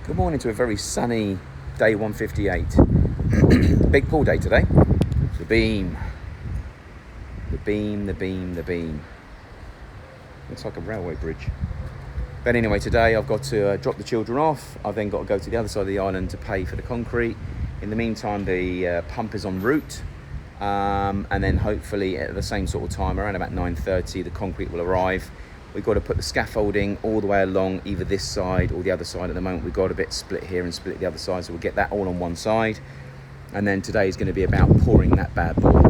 Good morning to a very sunny day 158. Big pool day today. The beam. Looks like a railway bridge. But anyway, today I've got to drop the children off. I've then got to go to the other side of the island to pay for the concrete. In the meantime, the pump is en route. And then hopefully at the same sort of time, around about 9:30, the concrete will arrive. We've got to put the scaffolding all the way along either this side or the other side. At the moment we've got a bit split here and split the other side, so we'll get that all on one side. And then today is going to be about pouring that bad boy.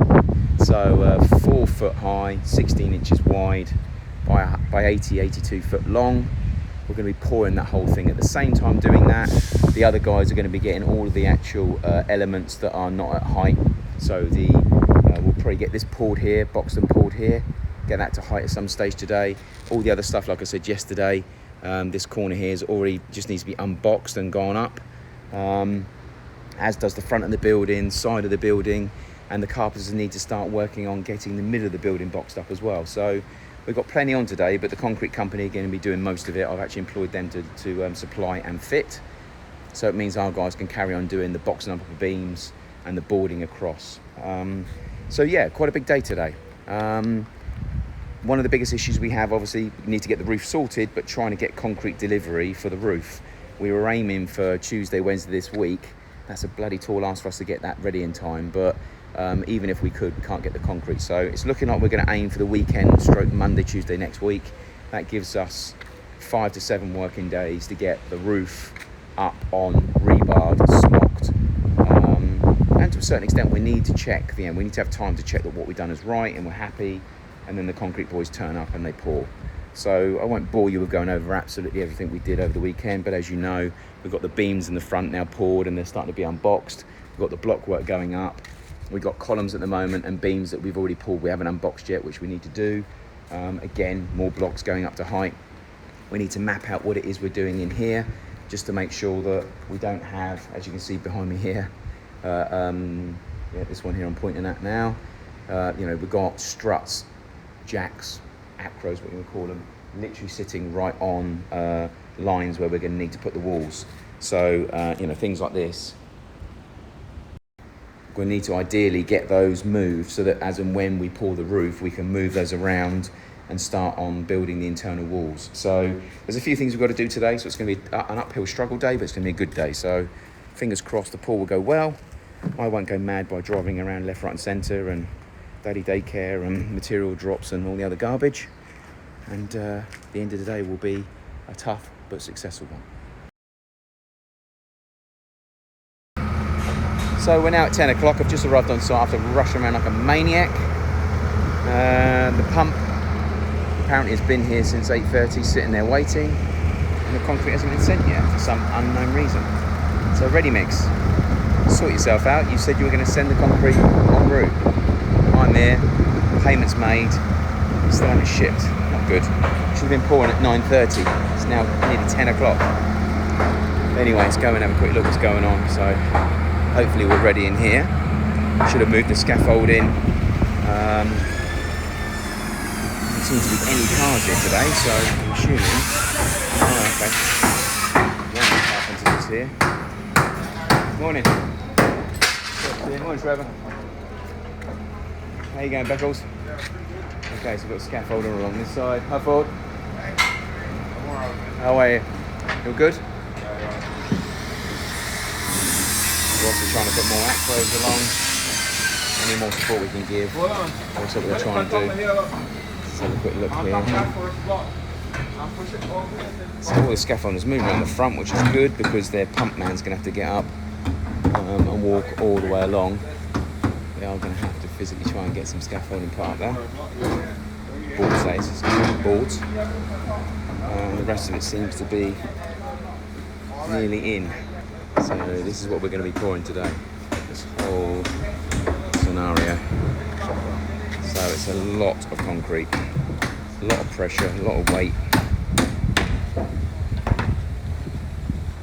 So 4 foot high, 16 inches wide by 82 foot long. We're going to be pouring that whole thing at the same time doing that. The other guys are going to be getting all of the actual elements that are not at height. So we'll probably get this poured here, boxed and poured here, get that to height at some stage today. All the other stuff, like I said yesterday, this corner here is already just needs to be unboxed and gone up, as does the front of the building, side of the building, and the carpenters need to start working on getting the middle of the building boxed up as well. So we've got plenty on today, but the concrete company are going to be doing most of it. I've actually employed them to supply and fit. So it means our guys can carry on doing the boxing up of the beams and the boarding across. So yeah, quite a big day today. One of the biggest issues we have, obviously, we need to get the roof sorted, but trying to get concrete delivery for the roof. We were aiming for Tuesday, Wednesday this week. That's a bloody tall ask for us to get that ready in time, but even if we could, we can't get the concrete. So it's looking like we're going to aim for the weekend, stroke Monday, Tuesday next week. That gives us 5 to 7 working days to get the roof up on rebarred, smocked. And to a certain extent, we need to check the end. We need to have time to check that what we've done is right and we're happy. And then the concrete boys turn up and they pour. So I won't bore you with going over absolutely everything we did over the weekend, but as you know, we've got the beams in the front now poured and they're starting to be unboxed. We've got the block work going up. We've got columns at the moment and beams that we've already pulled we haven't unboxed yet, which we need to do. Again, more blocks going up to height. We need to map out what it is we're doing in here, just to make sure that we don't have, as you can see behind me here, this one here I'm pointing at now. We've got struts, jacks, acros, what you would call them, literally sitting right on lines where we're going to need to put the walls. So, things like this. We need to ideally get those moved so that as and when we pour the roof, we can move those around and start on building the internal walls. So there's a few things we've got to do today, so it's going to be an uphill struggle day, but it's going to be a good day. So fingers crossed the pour will go well. I won't go mad by driving around left, right and centre and daily daycare and material drops and all the other garbage. And the end of the day will be a tough but successful one. So we're now at 10 o'clock. I've just arrived on site after rushing around like a maniac. The pump apparently has been here since 8:30, sitting there waiting. And the concrete hasn't been sent yet for some unknown reason. So ready mix, sort yourself out. You said you were going to send the concrete en route. I'm here, payment's made, still haven't shipped. Not good. Should have been pouring at 9:30. It's now nearly 10 o'clock. Anyway, let's go and have a quick look what's going on. So hopefully we're ready in here. Should have moved the scaffolding. There seems to be any cars here today, so I'm assuming. Oh, okay. One of the carpenters is here. Morning. Morning, Trevor. How you going, Beckles? Okay, so we've got scaffolding along this side. Hi, Ford. How are you? You all good? We're also trying to put more acros along. Any more support we can give. That's what we're trying to do. Let's have a quick look here. So all the scaffolding is moving around the front, which is good because their pump man's going to have to get up and walk all the way along. We are going to have to physically try and get some scaffolding part there. Board says it's boards. The rest of it seems to be nearly in. So this is what we're going to be pouring today. This whole scenario. So it's a lot of concrete, a lot of pressure, a lot of weight.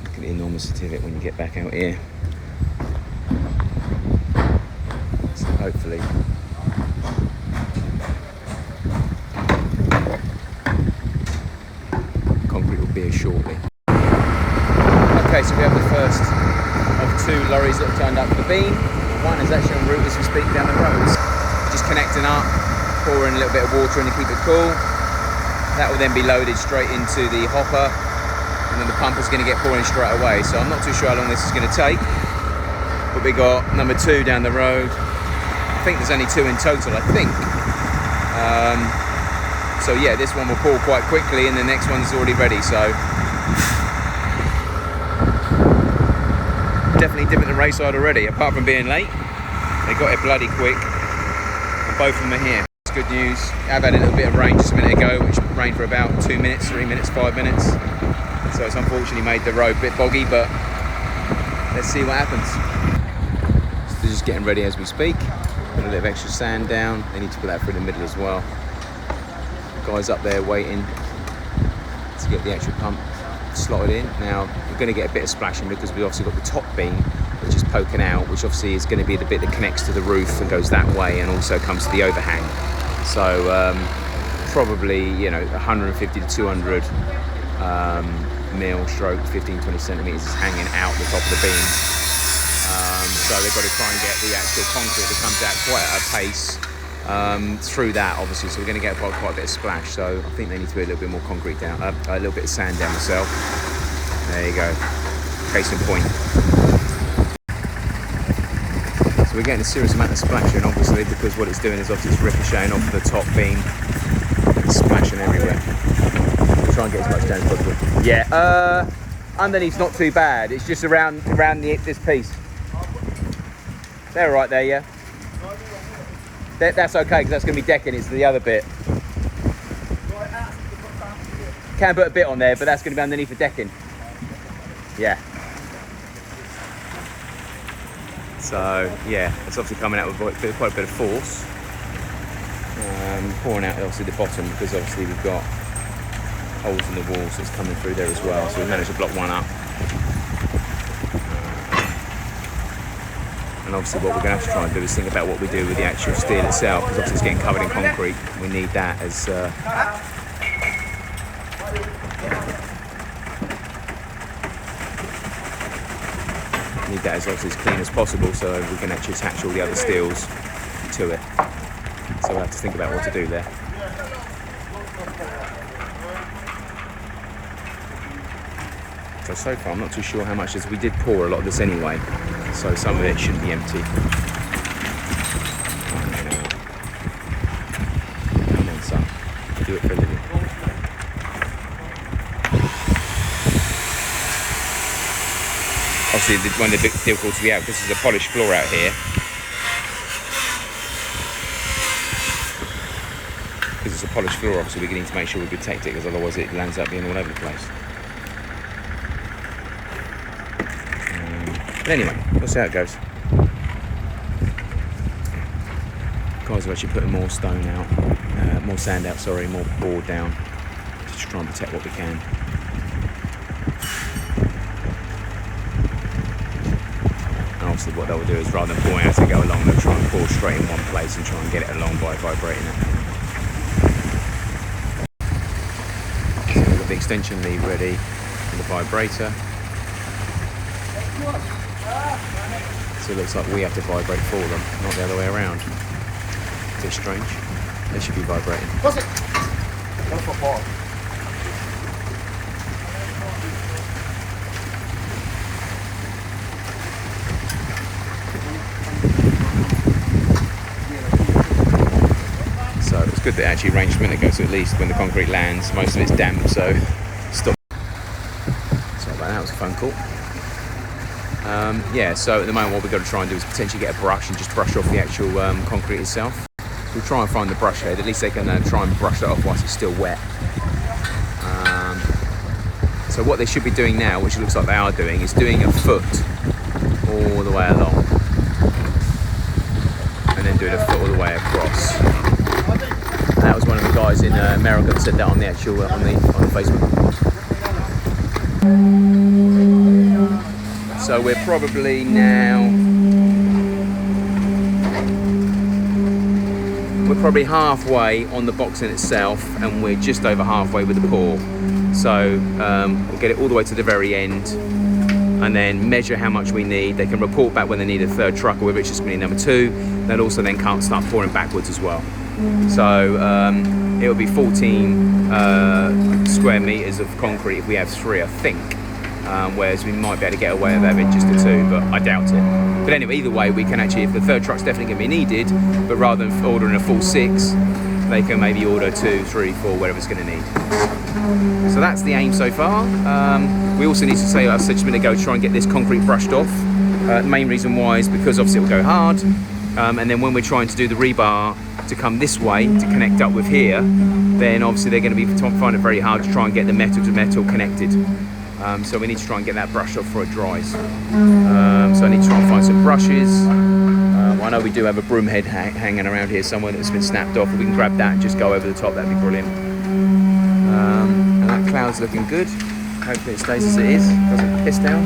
Look at the enormity of it when you get back out here. So hopefully concrete will be here shortly. Okay, Okay, so we have the first of 2 lorries that have turned up for the bean. One is actually en route as we speak down the road. Just connecting up, pouring a little bit of water in to keep it cool. That will then be loaded straight into the hopper, and then the pumper's going to get pouring straight away. So I'm not too sure how long this is going to take, but we got number 2 down the road. I think there's only 2 in total, I think. So yeah, this one will pour quite quickly, and the next one's already ready. So definitely dipping the race side already. Apart from being late, they got it bloody quick, and both of them are here. Good news. I've had a little bit of rain just a minute ago, which rained for about 2 minutes, 3 minutes, 5 minutes. So it's unfortunately made the road a bit boggy, but let's see what happens. So they're just getting ready as we speak. Put a little of extra sand down. They need to put that through the middle as well. Guys up there waiting to get the actual pump slotted in. Now we're going to get a bit of splashing because we've obviously got the top beam which is poking out, which obviously is going to be the bit that connects to the roof and goes that way and also comes to the overhang. So probably, you know, 150 to 200 mil stroke 15-20 centimeters is hanging out the top of the beam. So they've got to try and get the actual concrete that comes out quite at a pace through that, obviously. So we're going to get quite a bit of splash. So I think they need to put a little bit more concrete down, a little bit of sand down myself. There you go, case in point. So we're getting a serious amount of splashing, obviously, because what it's doing is obviously it's ricocheting off the top beam, it's splashing everywhere. We'll try and get as much down as possible. Yeah, underneath's not too bad. It's just around this piece. They're right there, yeah. That's okay because that's going to be decking. It's the other bit. Can put a bit on there, but that's going to be underneath the decking. Yeah. So yeah, it's obviously coming out with quite a bit of force. Pouring out obviously the bottom because obviously we've got holes in the wall, so it's coming through there as well. So we managed to block one up. And obviously what we're going to have to try and do is think about what we do with the actual steel itself, because obviously it's getting covered in concrete. We need that as obviously as clean as possible, so we can actually attach all the other steels to it. So we'll have to think about what to do there. So far I'm not too sure how much, as we did pour a lot of this anyway, so some of it shouldn't be empty. Come on, son, do it for a living. Obviously one of the big difficulties we have, this is a polished floor out here. Because it's a polished floor, obviously we need to make sure we protect it, because otherwise it lands up being all over the place. But anyway, we'll see how it goes. Guys are actually putting more stone out, more sand out, sorry, more board down, just to try and protect what we can. And obviously what they'll do is, rather than pouring as they go along, they'll try and pour straight in one place and try and get it along by vibrating it. So we've got the extension lead ready and the vibrator. So it looks like we have to vibrate for them, not the other way around. A bit strange. They should be vibrating. What's it? So it's good that it actually arranged a minute ago, so at least when the concrete lands, most of it's damp, so stop. Sorry about that, was a phone call. Yeah, so at the moment what we've got to try and do is potentially get a brush and just brush off the actual concrete itself. So we'll try and find the brush head, at least they can try and brush that off whilst it's still wet. So what they should be doing now, which it looks like they are doing, is doing a foot all the way along. And then doing a foot all the way across. And that was one of the guys in America that said that on the actual, on the Facebook. So we're probably now, we're probably halfway on the box in itself, and we're just over halfway with the pour. So we'll get it all the way to the very end, and then measure how much we need. They can report back when they need a third truck, or whether it's just going to be number 2. They'll also then can't start pouring backwards as well. So it'll be 14 square meters of concrete if we have 3, I think. Whereas we might be able to get away with having just a 2, but I doubt it. But anyway, either way, we can actually, if the third truck's definitely going to be needed, but rather than ordering a full 6, they can maybe order 2, 3, 4, whatever it's going to need. So that's the aim so far. We also need to say, I said just a minute ago, try and get this concrete brushed off. The main reason why is because obviously it will go hard, and then when we're trying to do the rebar to come this way to connect up with here, then obviously they're going to be find it very hard to try and get the metal to metal connected. So we need to try and get that brushed off before it dries. So I need to try and find some brushes. I know we do have a broom head hanging around here somewhere that's been snapped off. If we can grab that and just go over the top, that'd be brilliant. And that cloud's looking good. Hopefully it stays as it is, doesn't piss down.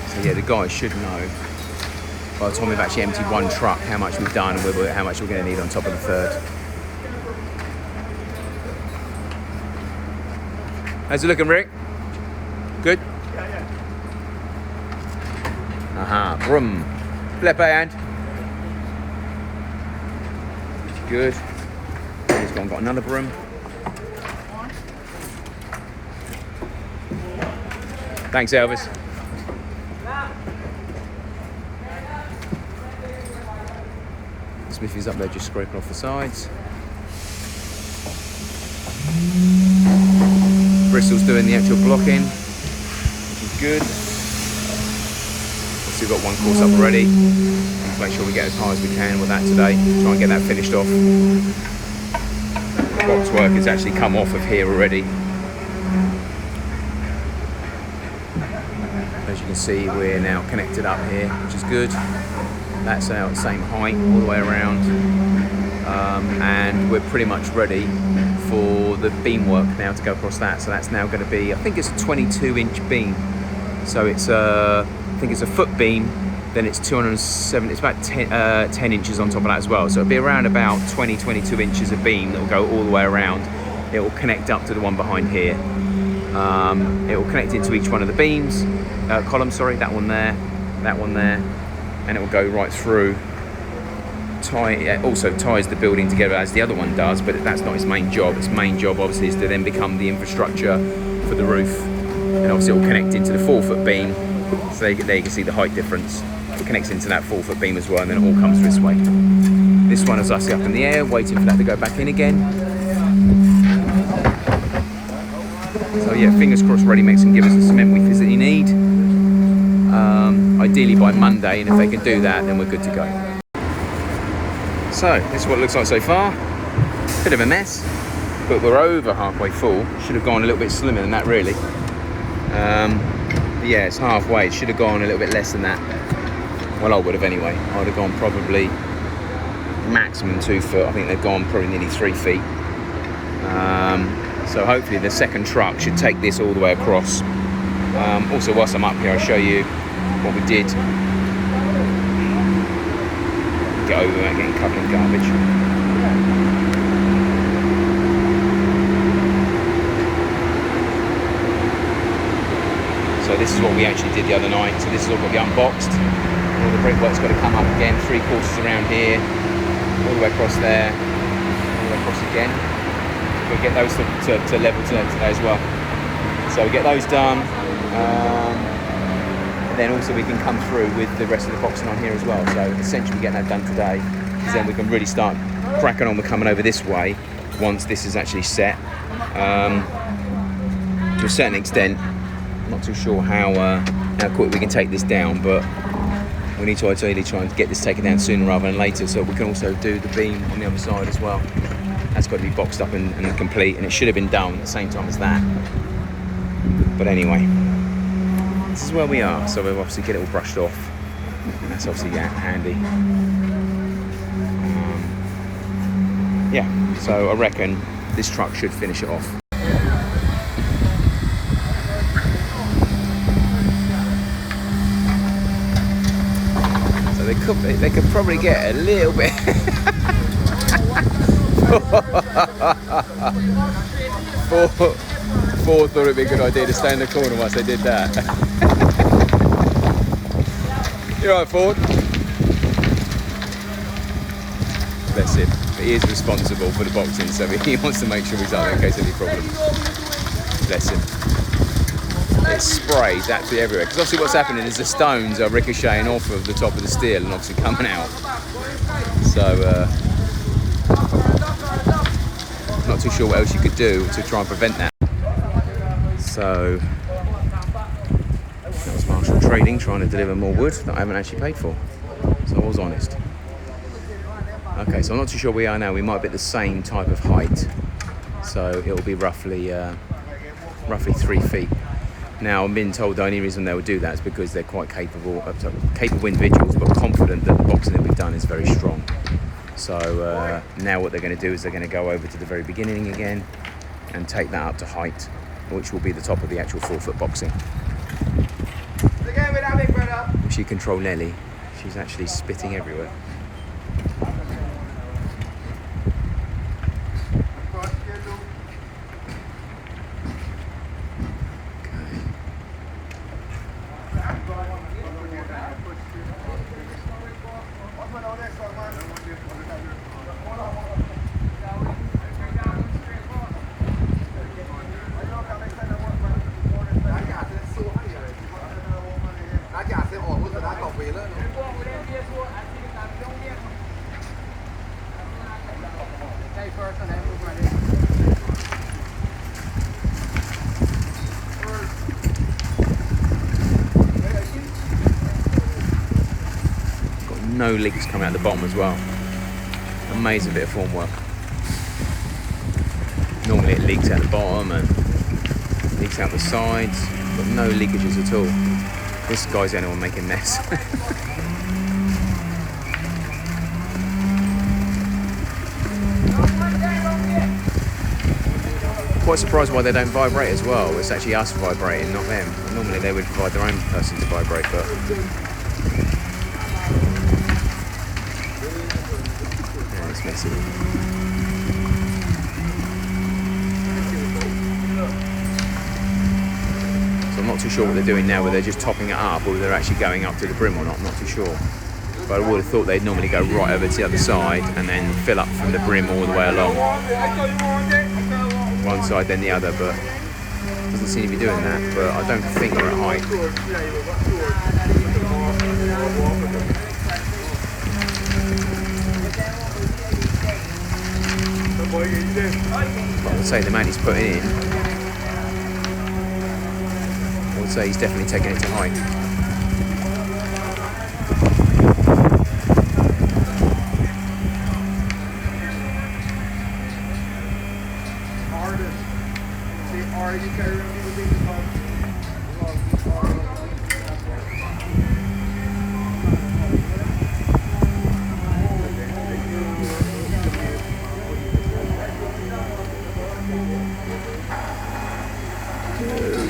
So yeah, the guys should know by the time we've actually emptied 1 truck how much we've done and how much we're going to need on top of the 3rd. How's it looking, Rick? Good? Yeah. Aha, broom. Flip hand. Good. He's got another broom. Thanks, Elvis. Smithy's up there just scraping off the sides. Bristol's doing the actual blocking, which is good. We've got 1 course up already. Let's make sure we get as high as we can with that today. Try and get that finished off. The box work has actually come off of here already. As you can see, we're now connected up here, which is good. That's our same height all the way around, and we're pretty much ready for the beam work now to go across that. So that's now going to be, I think it's a 22-inch beam. So it's I think it's a foot beam, then it's 270, it's about 10 inches on top of that as well. So it'll be around about 22 inches of beam that will go all the way around. It will connect up to the one behind here. It will connect into each one of the beams, columns, sorry, that one there, and it will go right through. Also ties the building together as the other one does, but that's not its main job. Its main job obviously is to then become the infrastructure for the roof, and obviously it will connect into the 4-foot beam. So there you can see the height difference. It connects into that 4-foot beam as well, and then it all comes this way. This one is actually up in the air, waiting for that to go back in again. So yeah, fingers crossed Ready Mix can give us the cement we physically need. Ideally by Monday, and if they can do that, then we're good to go. So this is what it looks like so far. Bit of a mess, but we're over halfway full. Should have gone a little bit slimmer than that, really. Yeah, it's halfway. It should have gone a little bit less than that. Well, I would have anyway. I would have gone probably maximum 2 foot. I think they've gone probably nearly 3 feet. So hopefully the second truck should take this all the way across. Also, whilst I'm up here, I'll show you what we did. Get over without getting covered in garbage. So this is what we actually did the other night. So this is all got to be unboxed. All the brickwork's got to come up again, 3 courses around here, all the way across there, all the way across again. We'll get those to level today as well. So we get those done, and then also we can come through with the rest of the boxing on here as well. So essentially we're getting that done today, because then we can really start cracking on with coming over this way once this is actually set. To a certain extent, I'm not too sure how quick we can take this down, but we need to ideally try and get this taken down sooner rather than later, so we can also do the beam on the other side as well. That's got to be boxed up and complete, and it should have been done at the same time as that. But anyway, this is where we are. So we'll obviously get it all brushed off. That's obviously handy. Yeah, so I reckon this truck should finish it off. So they could probably get a little bit Ford thought it'd be a good idea to stay in the corner once they did that. You alright, Ford? Bless him. But he is responsible for the boxing, so he wants to make sure he's up there in case of any problems. Bless him. It sprays absolutely everywhere. Because obviously what's happening is the stones are ricocheting off of the top of the steel and obviously coming out. So, not too sure what else you could do to try and prevent that. So, that was Marshall Trading trying to deliver more wood that I haven't actually paid for. So I was honest. Okay, so I'm not too sure where we are now. We might be at the same type of height. So it'll be roughly 3 feet. Now, I'm being told the only reason they would do that is because they're quite capable individuals, but confident that the boxing that we've done is very strong. So now what they're going to do is they're going to go over to the very beginning again and take that up to height, which will be the top of the actual 4-foot boxing. She control Nelly. She's actually spitting everywhere. No leaks coming out the bottom as well. Amazing bit of form work. Normally it leaks out the bottom and leaks out the sides, but no leakages at all. This guy's the only one making mess. Quite surprised why they don't vibrate as well. It's actually us vibrating, not them. Normally they would provide their own person to vibrate, but it's messy. So I'm not too sure what they're doing now, whether they're just topping it up or they're actually going up to the brim or not. I'm not too sure. But I would have thought they'd normally go right over to the other side and then fill up from the brim all the way along. One side then the other, but doesn't seem to be doing that. But I don't think they're at height. But I would say the man he's putting in, I would say he's definitely taking it to height.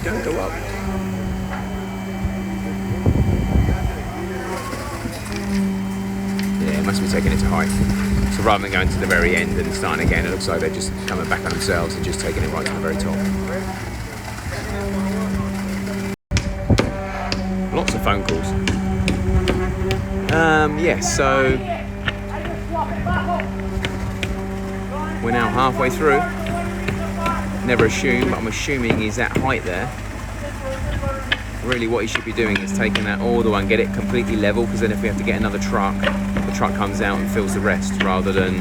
Don't go up. Yeah, it must be taking it to height. So rather than going to the very end and starting again, it looks like they're just coming back on themselves and just taking it right to the very top. Lots of phone calls. Yes, so we're now halfway through. Never assume, but I'm assuming he's at height there. Really what he should be doing is taking that all the way and get it completely level, because then if we have to get another truck, the truck comes out and fills the rest rather than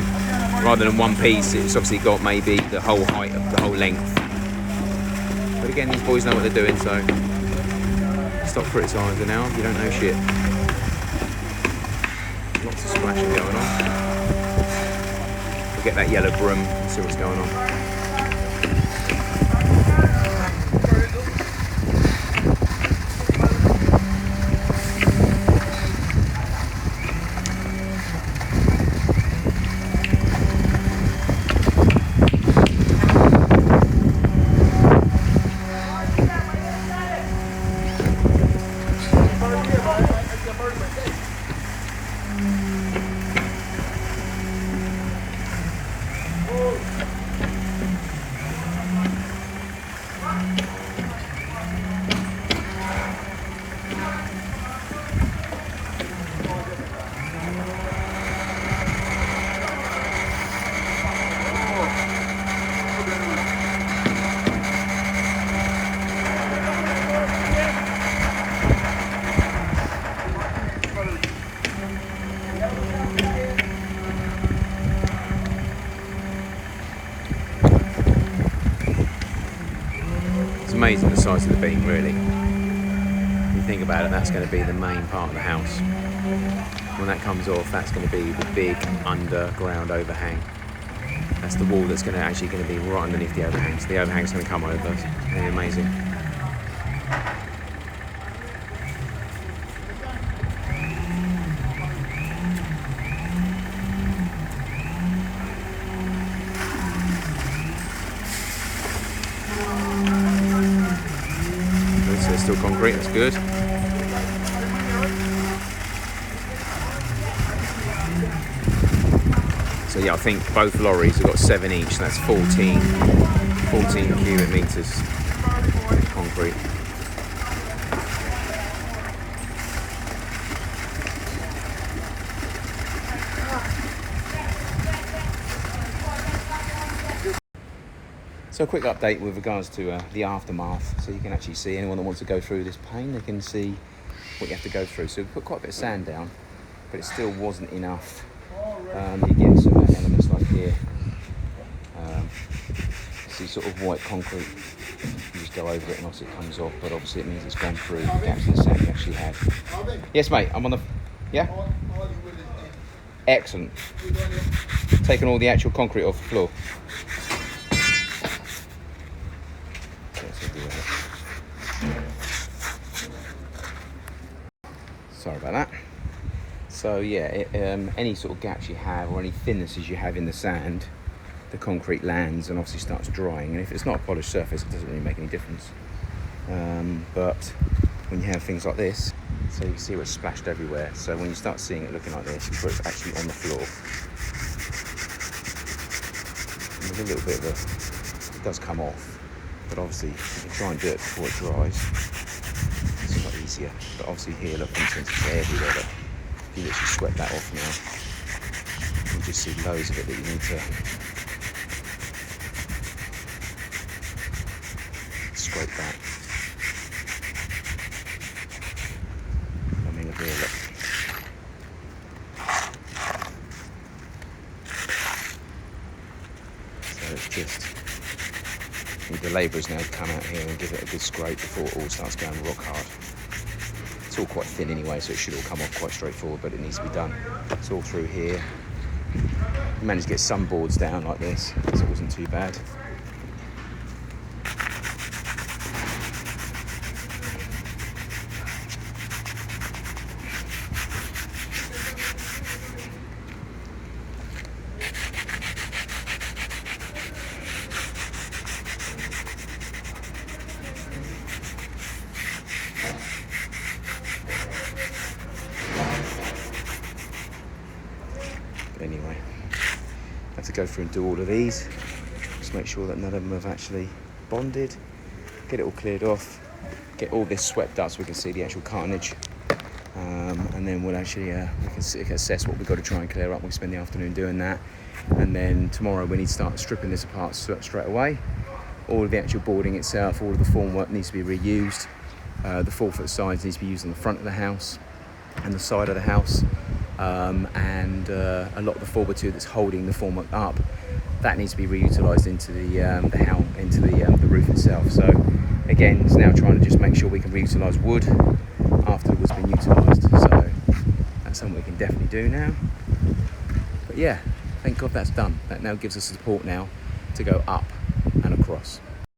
one piece. It's obviously got maybe the whole height of the whole length. But again, these boys know what they're doing, so stop criticising now if you don't know shit. Lots of splashing going on. We'll get that yellow broom and see what's going on. amazing the size of the beam, really. If you think about it, that's going to be the main part of the house. When that comes off, that's going to be the big underground overhang. That's the wall that's actually going to be right underneath the overhang. So the overhang's going to come over. It's really amazing. So it's still concrete, that's good. So yeah, I think both lorries have got 7 each, so that's 14 cubic meters concrete. So a quick update with regards to the aftermath, so you can actually see anyone that wants to go through this pane, they can see what you have to go through. So we put quite a bit of sand down, but it still wasn't enough. You get some elements like here, see sort of white concrete, you just go over it and obviously it comes off, but obviously it means it's gone through the gaps in the sand you actually had. Yes mate, I'm on the, yeah? Excellent. Taking all the actual concrete off the floor. Sorry about that. So yeah, any sort of gaps you have or any thinnesses you have in the sand, the concrete lands and obviously starts drying. And if it's not a polished surface, it doesn't really make any difference. But when you have things like this, so you can see where it's splashed everywhere. So when you start seeing it looking like this, before it's actually on the floor, and there's a little bit of it does come off. But obviously, you can try and do it before it dries. It's a lot easier. But obviously here, look, for instance, it's everywhere. But if you literally sweat that off now, you just see loads of it that you need to scrape back. I mean, look here, look. So it's just, the labourers now come out here and give it a good scrape before it all starts going rock hard. It's all quite thin anyway, so it should all come off quite straightforward, but it needs to be done. It's all through here. We managed to get some boards down like this, so it wasn't too bad. Anyway, I have to go through and do all of these, just make sure that none of them have actually bonded, get it all cleared off, get all this swept up so we can see the actual carnage, and then we'll actually we can assess what we've got to try and clear up. We'll spend the afternoon doing that, and then tomorrow we need to start stripping this apart straight away. All of the actual boarding itself, all of the formwork needs to be reused. The 4-foot sides needs to be used on the front of the house and the side of the house. And a lot of the 4x2 that's holding the formwork up, that needs to be reutilised into the roof itself. So again, it's now trying to just make sure we can reutilise wood after the wood's been utilised. So that's something we can definitely do now. But yeah, thank God that's done. That now gives us support now to go up and across.